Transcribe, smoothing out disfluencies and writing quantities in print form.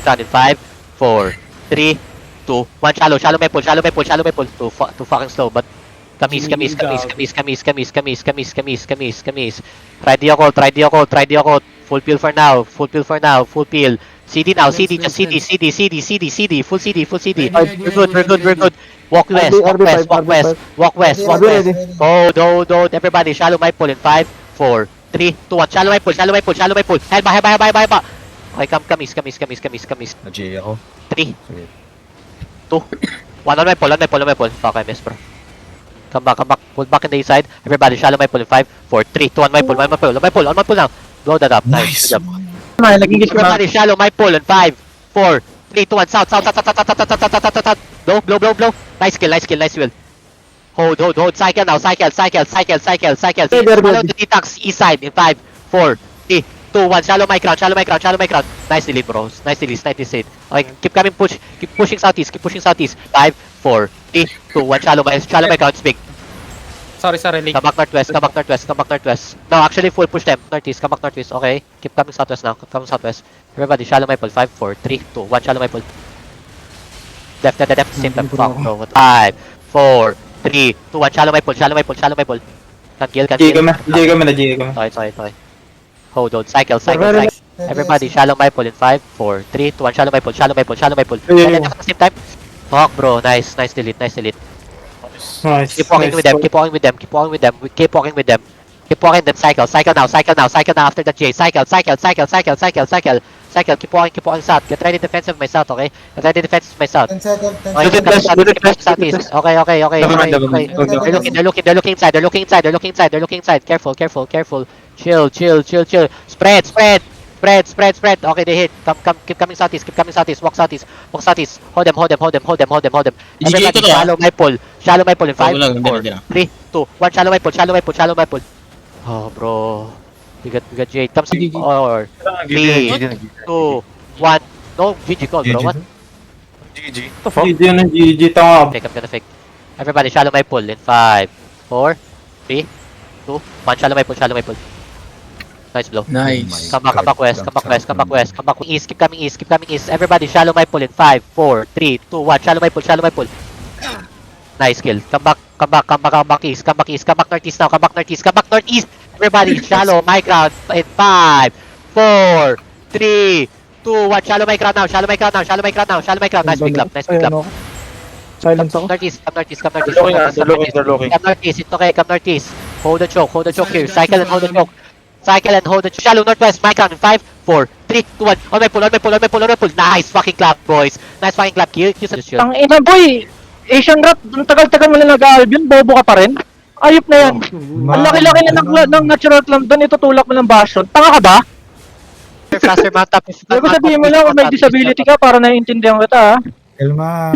Count in 5, 4, 3, 2, 1. Shallow may pull. Too fucking slow, but kamis. Try Diocult. Full peel for now. Full peel. CD now, CD, just CD. Full CD. We're good. Walk west. Hold. Everybody, shallow my pull in 5, 4, 3, 2, 1. Shallow my pull. Head ba. Okay, kamis. Na-J ako. 3, 2, 1. On my pull. Okay, miss, bro. Come back. Pull back in the east side. Everybody, shallow my pull in 5, 4, 3, 2, 1. On my pull now. Blow that up. Nice. Good job. Everybody, shallow my pull in 5, 4, 3, 2, 1. South. Blow. Nice kill. Hold. Cycle now. Cycle. Follow the detox east side in 5, 4, 3, 2, 1. Shallow my crown. Nice delete, bros. Nice delete. Okay, keep pushing southeast. 5, 4, 3, 2, 1. Shallow my crown. It's big. Sorry, link. Come back northwest. No, actually full push them. Northeast. Come back northeast. Okay. Keep coming southwest now. Everybody, shallow my pull. 5, 4, 3, 2, 1. Shallow my pull. Left. Same time. Fuck, bro. 5, 4, 3, 2, 1. Shallow my pull. Can't kill. J kami. Sorry. Hold. Cycle. Everybody, shallow my pull in 5, 4, 3, 2, 1. Shallow my pull. Yeah. At the same time. Fuck, bro. Nice delete. Nice. Keep walking with them. Keep walking them. Cycle now after the J. Cycle. Keep walking south. Get ready defensive my south, okay? Okay, southeast. Okay. They're looking inside. Careful. Chill. Spread. Okay, they hit. Keep coming southeast. Walk southeast. Hold them. Everybody, shallow my pull in 5, 4, 3, 2, 1. Shallow my pull. Oh, bro. We got Jade. Come see. Or 3, 2, 1. No, GG call, bro. What? GG. GG tama. I'm gonna fake. Everybody, shallow my pull in 5, 4, 3, 2, 1. Shallow my pull. Nice blow. Nice. Come back west. East. Keep coming east. Everybody, shallow my pull in 5, 4, 3, 2, 1. Shallow my pull. Nice kill. Come back east. Come back northeast now. Come back northeast. Everybody, shallow my crowd in 5, 4, 3, 2, 1. Shallow my crowd now. Nice big clap. Silence ako. Northeast. Come northeast. They're looking. Come northeast. It's okay. Come northeast. Hold the choke here. Cycle and hold the choke. Shallow northwest. My count in 5, 4, 3, 2, 1. On my pull. Nice fucking clap, boys. Kill. Tang ina boy! Asian Rat, ang tagal-tagal mo na nag-Albion, bobo ka pa rin? Ayop na yan. Ang laki-laki na ng natural clan doon, itutulak mo ng bastion. Tanga ka ba? Faster mount up. Sabihin mo lang kung may disability ka para naiintindihan kita ha. Elma.